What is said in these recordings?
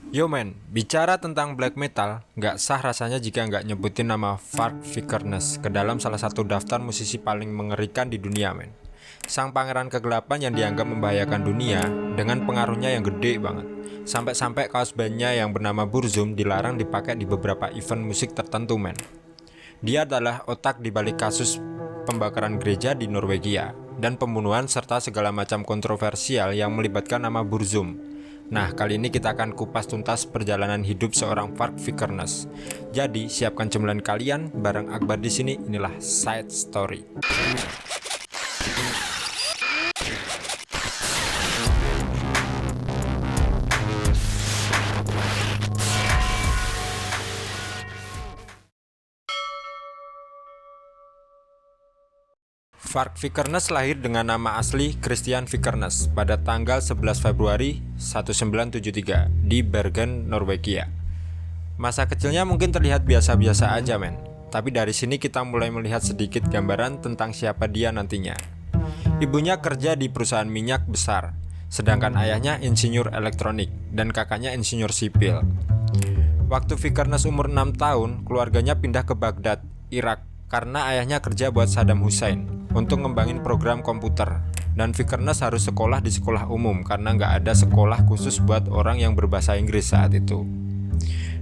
Yo men, bicara tentang black metal, nggak sah rasanya jika nggak nyebutin nama Varg Vikernes ke dalam salah satu daftar musisi paling mengerikan di dunia men. Sang pangeran kegelapan yang dianggap membahayakan dunia dengan pengaruhnya yang gede banget. Sampai-sampai kaos bandnya yang bernama Burzum dilarang dipakai di beberapa event musik tertentu men. Dia adalah otak di balik kasus pembakaran gereja di Norwegia dan pembunuhan serta segala macam kontroversial yang melibatkan nama Burzum. Nah, kali ini kita akan kupas tuntas perjalanan hidup seorang Varg Vikernes. Jadi, siapkan cemilan kalian bareng Akbar di sini. Inilah Side Story. Varg Vikernes lahir dengan nama asli Christian Vikernes pada tanggal 11 Februari 1973 di Bergen, Norwegia. Masa kecilnya mungkin terlihat biasa-biasa aja men, tapi dari sini kita mulai melihat sedikit gambaran tentang siapa dia nantinya. Ibunya kerja di perusahaan minyak besar, sedangkan ayahnya insinyur elektronik dan kakaknya insinyur sipil. Waktu Vikernes umur 6 tahun, keluarganya pindah ke Baghdad, Irak, karena ayahnya kerja buat Saddam Hussein untuk ngembangin program komputer. Dan Vikernes harus sekolah di sekolah umum karena nggak ada sekolah khusus buat orang yang berbahasa Inggris saat itu.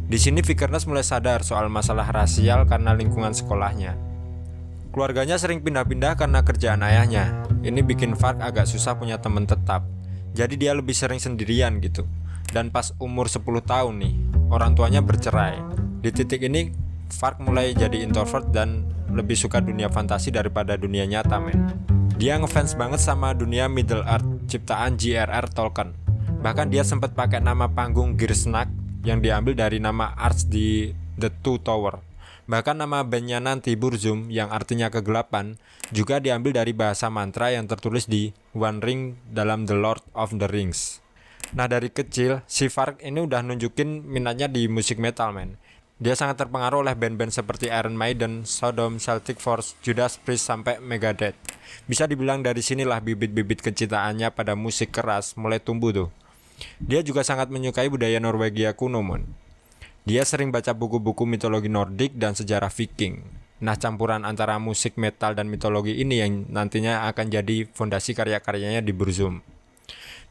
Di sini Vikernes mulai sadar soal masalah rasial karena lingkungan sekolahnya. Keluarganya sering pindah-pindah karena kerjaan ayahnya. Ini bikin Varg agak susah punya teman tetap. Jadi dia lebih sering sendirian gitu. Dan pas umur 10 tahun nih, orang tuanya bercerai. Di titik ini Varg mulai jadi introvert dan lebih suka dunia fantasi daripada dunia nyata men. Dia ngefans banget sama dunia Middle Earth ciptaan J.R.R. Tolkien. Bahkan dia sempat pakai nama panggung Girsnag yang diambil dari nama Arts di The Two Tower. Bahkan nama bandnya nanti Burzum yang artinya kegelapan juga diambil dari bahasa mantra yang tertulis di One Ring dalam The Lord of the Rings. Nah dari kecil si Varg ini udah nunjukin minatnya di musik metal men. Dia sangat terpengaruh oleh band-band seperti Iron Maiden, Sodom, Celtic Force, Judas Priest sampai Megadeth. Bisa dibilang dari sinilah bibit-bibit kecintaannya pada musik keras mulai tumbuh tuh. Dia juga sangat menyukai budaya Norwegia kuno mon. Dia sering baca buku-buku mitologi Nordik dan sejarah Viking. Nah campuran antara musik metal dan mitologi ini yang nantinya akan jadi fondasi karya-karyanya di Burzum.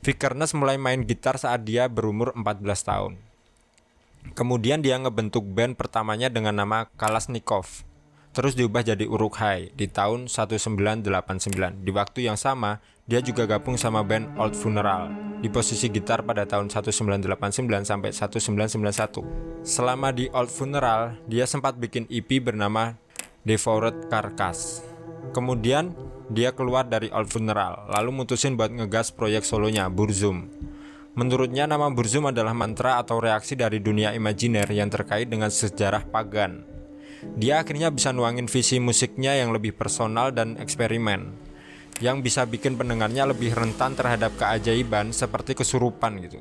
Vikernes mulai main gitar saat dia berumur 14 tahun. Kemudian dia ngebentuk band pertamanya dengan nama Kalashnikov. Terus diubah jadi Uruk-hai di tahun 1989. Di waktu yang sama, dia juga gabung sama band Old Funeral di posisi gitar pada tahun 1989 sampai 1991. Selama di Old Funeral, dia sempat bikin EP bernama Devoured Carcass. Kemudian dia keluar dari Old Funeral, lalu mutusin buat ngegas proyek solonya Burzum. Menurutnya nama Burzum adalah mantra atau reaksi dari dunia imajiner yang terkait dengan sejarah pagan. Dia akhirnya bisa nuangin visi musiknya yang lebih personal dan eksperimen, yang bisa bikin pendengarnya lebih rentan terhadap keajaiban seperti kesurupan gitu.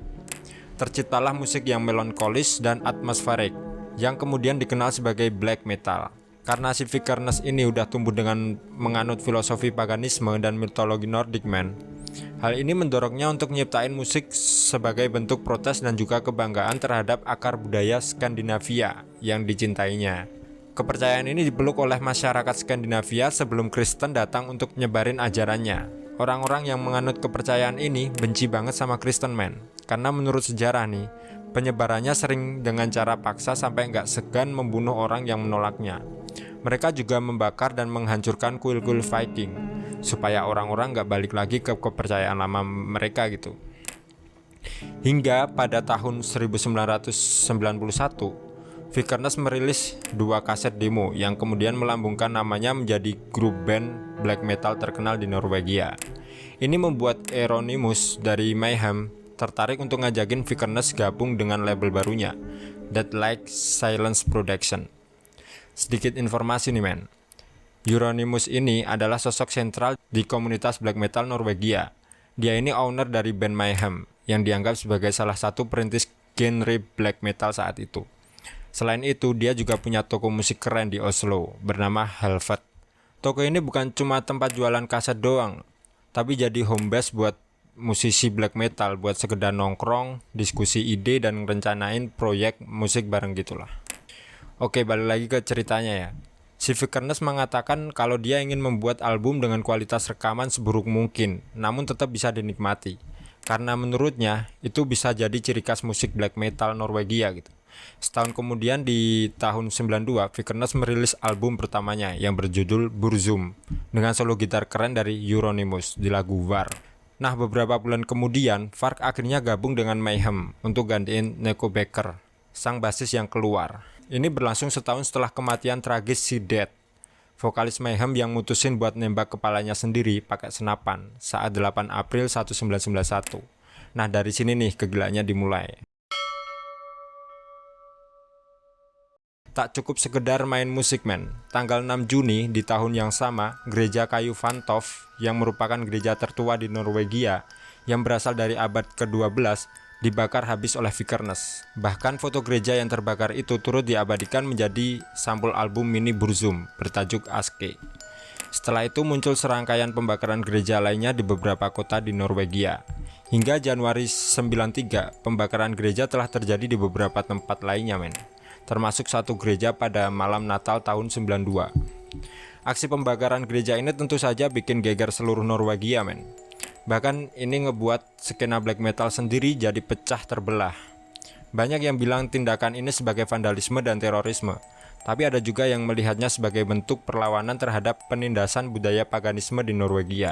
Terciptalah musik yang melankolis dan atmosferik, yang kemudian dikenal sebagai black metal. Karena si Vikernes ini udah tumbuh dengan menganut filosofi paganisme dan mitologi Nordik man. Hal ini mendorongnya untuk nyiptain musik sebagai bentuk protes dan juga kebanggaan terhadap akar budaya Skandinavia yang dicintainya. Kepercayaan ini dipeluk oleh masyarakat Skandinavia sebelum Kristen datang untuk nyebarin ajarannya. Orang-orang yang menganut kepercayaan ini benci banget sama Kristen man. Karena menurut sejarah nih, penyebarannya sering dengan cara paksa sampai nggak segan membunuh orang yang menolaknya. Mereka juga membakar dan menghancurkan kuil-kuil Viking supaya orang-orang gak balik lagi ke kepercayaan lama mereka gitu. Hingga pada tahun 1991, Vikernes merilis 2 kaset demo yang kemudian melambungkan namanya menjadi grup band black metal terkenal di Norwegia. Ini membuat Euronymous dari Mayhem tertarik untuk ngajakin Vikernes gabung dengan label barunya, Dead Like Silence Production. Sedikit informasi nih men. Euronymous ini adalah sosok sentral di komunitas black metal Norwegia. Dia ini owner dari band Mayhem yang dianggap sebagai salah satu perintis genre black metal saat itu. Selain itu, dia juga punya toko musik keren di Oslo bernama Helvet. Toko ini bukan cuma tempat jualan kaset doang, tapi jadi home base buat musisi black metal buat sekedar nongkrong, diskusi ide, dan rencanain proyek musik bareng gitulah. Oke, balik lagi ke ceritanya ya. Si Vikernes mengatakan kalau dia ingin membuat album dengan kualitas rekaman seburuk mungkin, namun tetap bisa dinikmati. Karena menurutnya itu bisa jadi ciri khas musik black metal Norwegia gitu. Setahun kemudian di tahun 92, Vikernes merilis album pertamanya yang berjudul Burzum dengan solo gitar keren dari Euronymous di lagu War. Nah, beberapa bulan kemudian, Varg akhirnya gabung dengan Mayhem untuk gantiin Nico Becker, sang basis yang keluar. Ini berlangsung setahun setelah kematian tragis si Dead, vokalis Mayhem yang mutusin buat nembak kepalanya sendiri pakai senapan saat 8 April 1991. Nah, dari sini nih kegilaannya dimulai. Tak cukup sekedar main musik men. Tanggal 6 Juni di tahun yang sama, gereja kayu Vantov yang merupakan gereja tertua di Norwegia yang berasal dari abad ke-12 dibakar habis oleh Vikernes. Bahkan foto gereja yang terbakar itu turut diabadikan menjadi sampul album mini Burzum bertajuk Aske. Setelah itu muncul serangkaian pembakaran gereja lainnya di beberapa kota di Norwegia. Hingga Januari 93, pembakaran gereja telah terjadi di beberapa tempat lainnya men, termasuk satu gereja pada malam Natal tahun 92. Aksi pembakaran gereja ini tentu saja bikin geger seluruh Norwegia men. Bahkan ini ngebuat skena black metal sendiri jadi pecah terbelah. Banyak yang bilang tindakan ini sebagai vandalisme dan terorisme, tapi ada juga yang melihatnya sebagai bentuk perlawanan terhadap penindasan budaya paganisme di Norwegia.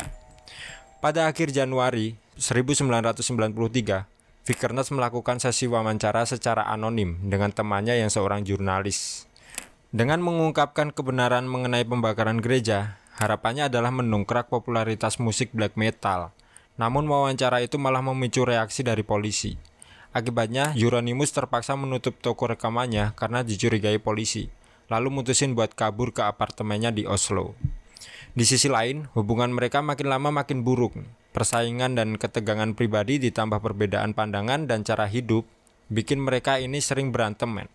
Pada akhir Januari 1993, Vikernes melakukan sesi wawancara secara anonim dengan temannya yang seorang jurnalis. Dengan mengungkapkan kebenaran mengenai pembakaran gereja, harapannya adalah mendongkrak popularitas musik black metal. Namun wawancara itu malah memicu reaksi dari polisi. Akibatnya, Euronymous terpaksa menutup toko rekamannya karena dicurigai polisi, lalu mutusin buat kabur ke apartemennya di Oslo. Di sisi lain, hubungan mereka makin lama makin buruk. Persaingan dan ketegangan pribadi ditambah perbedaan pandangan dan cara hidup bikin mereka ini sering berantem men.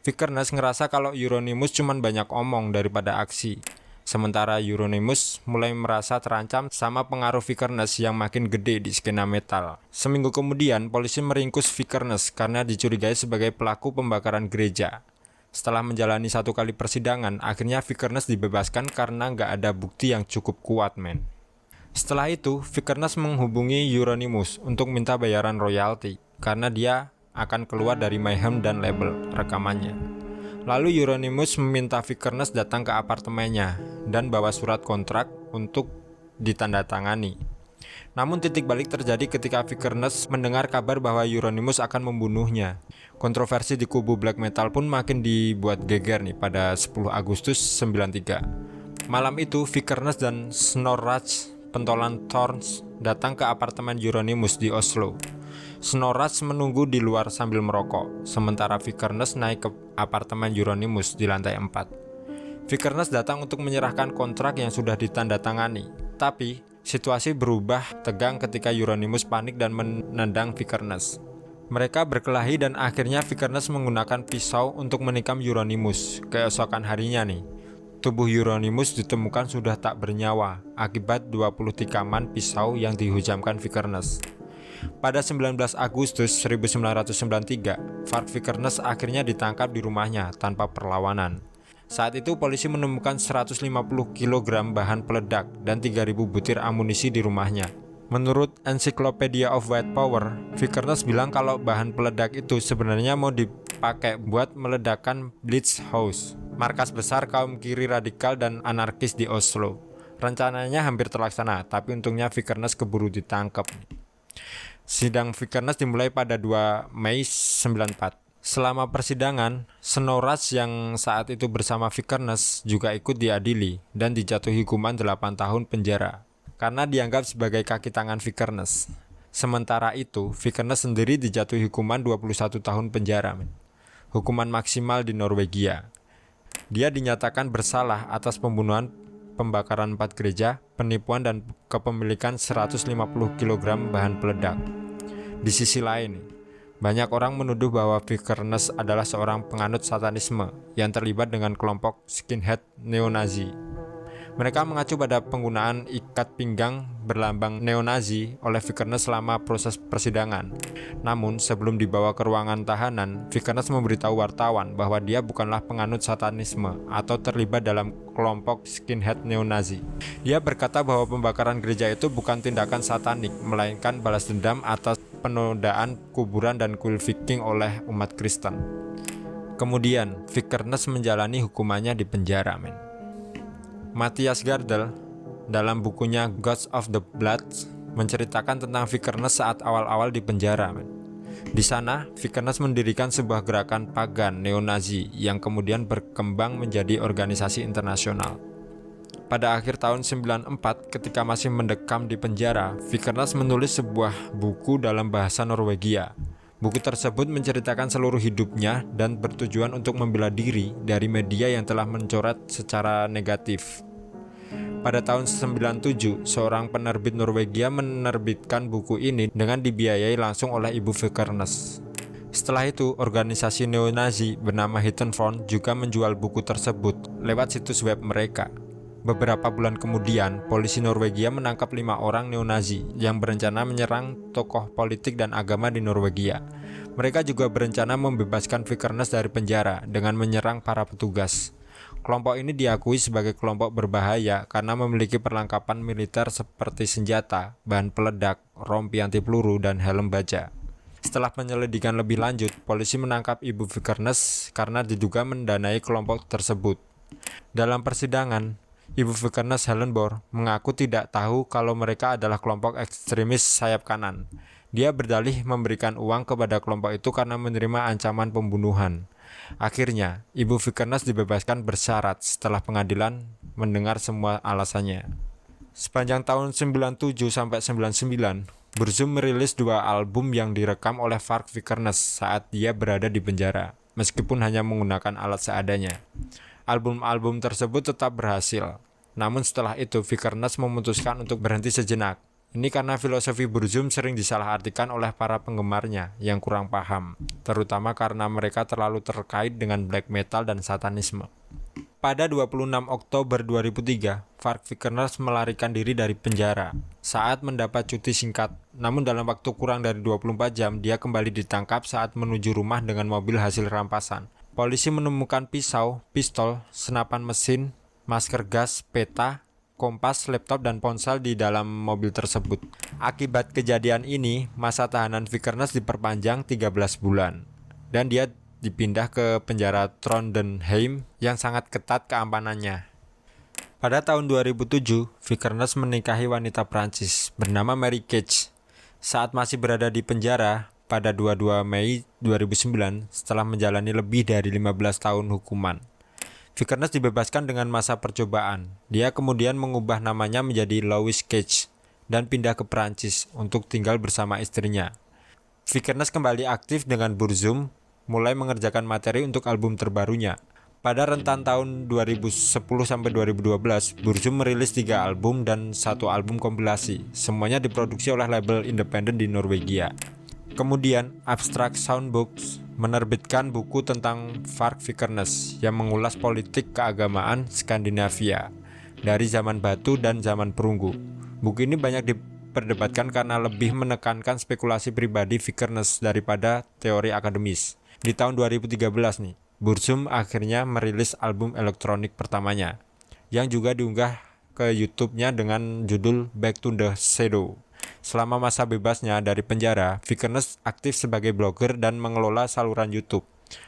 Vikernes ngerasa kalau Euronymous cuman banyak omong daripada aksi. Sementara Euronymous mulai merasa terancam sama pengaruh Vikernes yang makin gede di skena metal. Seminggu kemudian, polisi meringkus Vikernes karena dicurigai sebagai pelaku pembakaran gereja. Setelah menjalani 1 kali persidangan, akhirnya Vikernes dibebaskan karena nggak ada bukti yang cukup kuat men. Setelah itu, Vikernes menghubungi Euronymous untuk minta bayaran royalti karena dia akan keluar dari Mayhem dan label rekamannya. Lalu Euronymous meminta Vikernes datang ke apartemennya dan bawa surat kontrak untuk ditandatangani. Namun titik balik terjadi ketika Vikernes mendengar kabar bahwa Euronymous akan membunuhnya. Kontroversi di kubu black metal pun makin dibuat geger nih pada 10 Agustus 93. Malam itu Vikernes dan Snorre, pentolan Thorns, datang ke apartemen Euronymous di Oslo. Snorre menunggu di luar sambil merokok, sementara Vikernes naik ke apartemen Euronymous di lantai 4. Vikernes datang untuk menyerahkan kontrak yang sudah ditandatangani, tapi situasi berubah tegang ketika Euronymous panik dan menendang Vikernes. Mereka berkelahi dan akhirnya Vikernes menggunakan pisau untuk menikam Euronymous. Keesokan harinya nih, tubuh Euronymous ditemukan sudah tak bernyawa akibat 20 tikaman pisau yang dihujamkan Vikernes. Pada 19 Agustus 1993, Varg Vikernes akhirnya ditangkap di rumahnya tanpa perlawanan. Saat itu polisi menemukan 150 kg bahan peledak dan 3.000 butir amunisi di rumahnya. Menurut Encyclopedia of White Power, Vikernes bilang kalau bahan peledak itu sebenarnya mau dipakai buat meledakkan Blitz House, markas besar kaum kiri radikal dan anarkis di Oslo. Rencananya hampir terlaksana, tapi untungnya Vikernes keburu ditangkap. Sidang Vikernes dimulai pada 2 Mei 94. Selama persidangan, Snorre yang saat itu bersama Vikernes juga ikut diadili dan dijatuhi hukuman 8 tahun penjara karena dianggap sebagai kaki tangan Vikernes. Sementara itu, Vikernes sendiri dijatuhi hukuman 21 tahun penjara, hukuman maksimal di Norwegia. Dia dinyatakan bersalah atas pembunuhan, pembakaran 4 gereja, penipuan dan kepemilikan 150 kg bahan peledak. Di sisi lain, banyak orang menuduh bahwa Vikernes adalah seorang penganut satanisme yang terlibat dengan kelompok skinhead neo-Nazi. Mereka mengacu pada penggunaan ikat pinggang berlambang neo-Nazi oleh Vikernes selama proses persidangan. Namun, sebelum dibawa ke ruangan tahanan, Vikernes memberitahu wartawan bahwa dia bukanlah penganut satanisme atau terlibat dalam kelompok skinhead neo-Nazi. Dia berkata bahwa pembakaran gereja itu bukan tindakan satanik, melainkan balas dendam atas penodaan kuburan dan kuil Viking oleh umat Kristen. Kemudian, Vikernes menjalani hukumannya di penjara, men. Matthias Gardel dalam bukunya Gods of the Blood menceritakan tentang Vikernes saat awal-awal di penjara. Di sana, Vikernes mendirikan sebuah gerakan pagan neo-Nazi yang kemudian berkembang menjadi organisasi internasional. Pada akhir tahun 94, ketika masih mendekam di penjara, Vikernes menulis sebuah buku dalam bahasa Norwegia. Buku tersebut menceritakan seluruh hidupnya dan bertujuan untuk membela diri dari media yang telah mencoret secara negatif. Pada tahun 97, seorang penerbit Norwegia menerbitkan buku ini dengan dibiayai langsung oleh Ibu Vikernes. Setelah itu, organisasi neo-Nazi bernama Hidden Front juga menjual buku tersebut lewat situs web mereka. Beberapa bulan kemudian, polisi Norwegia menangkap 5 orang neo-Nazi yang berencana menyerang tokoh politik dan agama di Norwegia. Mereka juga berencana membebaskan Vikernes dari penjara dengan menyerang para petugas. Kelompok ini diakui sebagai kelompok berbahaya karena memiliki perlengkapan militer seperti senjata, bahan peledak, rompi anti peluru, dan helm baja. Setelah penyelidikan lebih lanjut, polisi menangkap Ibu Vikernes karena diduga mendanai kelompok tersebut. Dalam persidangan, Ibu Vikernes Hellenborg mengaku tidak tahu kalau mereka adalah kelompok ekstremis sayap kanan. Dia berdalih memberikan uang kepada kelompok itu karena menerima ancaman pembunuhan. Akhirnya, Ibu Vikernes dibebaskan bersyarat setelah pengadilan mendengar semua alasannya. Sepanjang tahun 97 sampai 99, Burzum merilis 2 album yang direkam oleh Varg Vikernes saat dia berada di penjara, meskipun hanya menggunakan alat seadanya. Album-album tersebut tetap berhasil. Namun setelah itu Vikernes memutuskan untuk berhenti sejenak. Ini karena filosofi Burzum sering disalahartikan oleh para penggemarnya yang kurang paham, terutama karena mereka terlalu terkait dengan black metal dan satanisme. Pada 26 Oktober 2003, Varg Vikernes melarikan diri dari penjara saat mendapat cuti singkat. Namun dalam waktu kurang dari 24 jam, dia kembali ditangkap saat menuju rumah dengan mobil hasil rampasan. Polisi menemukan pisau, pistol, senapan mesin, masker gas, peta, kompas, laptop, dan ponsel di dalam mobil tersebut. Akibat kejadian ini, masa tahanan Vikernes diperpanjang 13 bulan. Dan dia dipindah ke penjara Trondheim yang sangat ketat keamanannya. Pada tahun 2007, Vikernes menikahi wanita Prancis bernama Mary Cage. Saat masih berada di penjara, pada 22 Mei 2009, setelah menjalani lebih dari 15 tahun hukuman, Vikernes dibebaskan dengan masa percobaan. Dia kemudian mengubah namanya menjadi Louis Cage dan pindah ke Prancis untuk tinggal bersama istrinya. Vikernes kembali aktif dengan Burzum, mulai mengerjakan materi untuk album terbarunya. Pada rentan tahun 2010-2012, Burzum merilis 3 album dan 1 album kompilasi. Semuanya diproduksi oleh label independen di Norwegia. Kemudian, Abstract Soundbooks menerbitkan buku tentang Varg Vikernes yang mengulas politik keagamaan Skandinavia dari zaman batu dan zaman perunggu. Buku ini banyak diperdebatkan karena lebih menekankan spekulasi pribadi Vikernes daripada teori akademis. Di tahun 2013 nih, Burzum akhirnya merilis album elektronik pertamanya yang juga diunggah ke YouTube-nya dengan judul Back to the Shadow. Selama masa bebasnya dari penjara, Vikernes aktif sebagai blogger dan mengelola saluran YouTube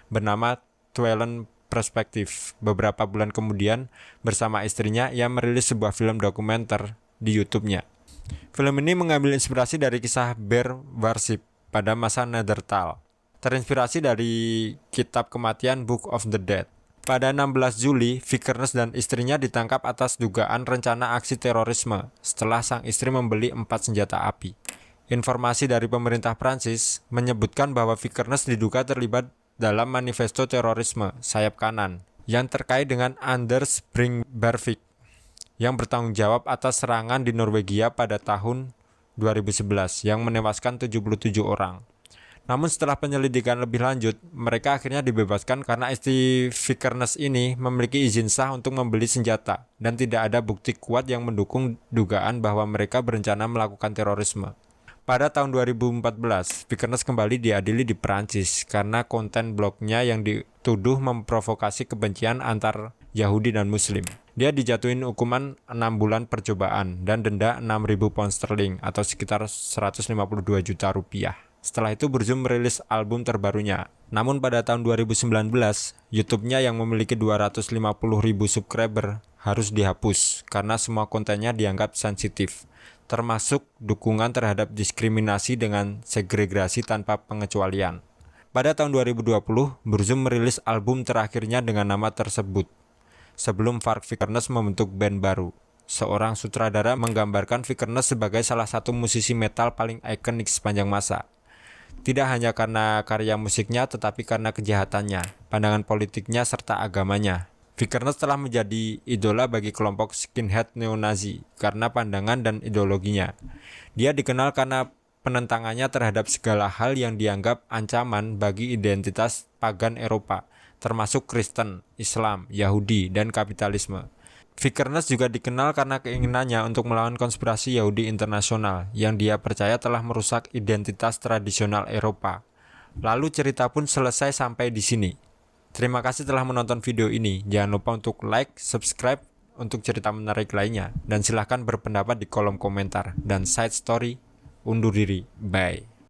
bernama Twellen Perspective. Beberapa bulan kemudian, bersama istrinya, ia merilis sebuah film dokumenter di YouTube-nya. Film ini mengambil inspirasi dari kisah Bear Worship pada masa Neanderthal, terinspirasi dari kitab kematian Book of the Dead. Pada 16 Juli, Vikernes dan istrinya ditangkap atas dugaan rencana aksi terorisme setelah sang istri membeli 4 senjata api. Informasi dari pemerintah Prancis menyebutkan bahwa Vikernes diduga terlibat dalam manifesto terorisme sayap kanan yang terkait dengan Anders Behring Breivik yang bertanggung jawab atas serangan di Norwegia pada tahun 2011 yang menewaskan 77 orang. Namun setelah penyelidikan lebih lanjut, mereka akhirnya dibebaskan karena istri Vikernes ini memiliki izin sah untuk membeli senjata dan tidak ada bukti kuat yang mendukung dugaan bahwa mereka berencana melakukan terorisme. Pada tahun 2014, Vikernes kembali diadili di Perancis karena konten blognya yang dituduh memprovokasi kebencian antar Yahudi dan Muslim. Dia dijatuhin hukuman 6 bulan percobaan dan denda 6.000 pound sterling atau sekitar 152 juta rupiah. Setelah itu Burzum merilis album terbarunya. Namun pada tahun 2019, YouTube-nya yang memiliki 250.000 subscriber harus dihapus karena semua kontennya dianggap sensitif, termasuk dukungan terhadap diskriminasi dengan segregasi tanpa pengecualian. Pada tahun 2020, Burzum merilis album terakhirnya dengan nama tersebut, sebelum Varg Vikernes membentuk band baru. Seorang sutradara menggambarkan Vikernes sebagai salah satu musisi metal paling ikonik sepanjang masa. Tidak hanya karena karya musiknya, tetapi karena kejahatannya, pandangan politiknya, serta agamanya. Vikernes telah menjadi idola bagi kelompok skinhead neo-Nazi karena pandangan dan ideologinya. Dia dikenal karena penentangannya terhadap segala hal yang dianggap ancaman bagi identitas pagan Eropa, termasuk Kristen, Islam, Yahudi, dan kapitalisme. Vikernes juga dikenal karena keinginannya untuk melawan konspirasi Yahudi internasional yang dia percaya telah merusak identitas tradisional Eropa. Lalu cerita pun selesai sampai di sini. Terima kasih telah menonton video ini. Jangan lupa untuk like, subscribe untuk cerita menarik lainnya, dan silahkan berpendapat di kolom komentar. Dan side story, undur diri. Bye.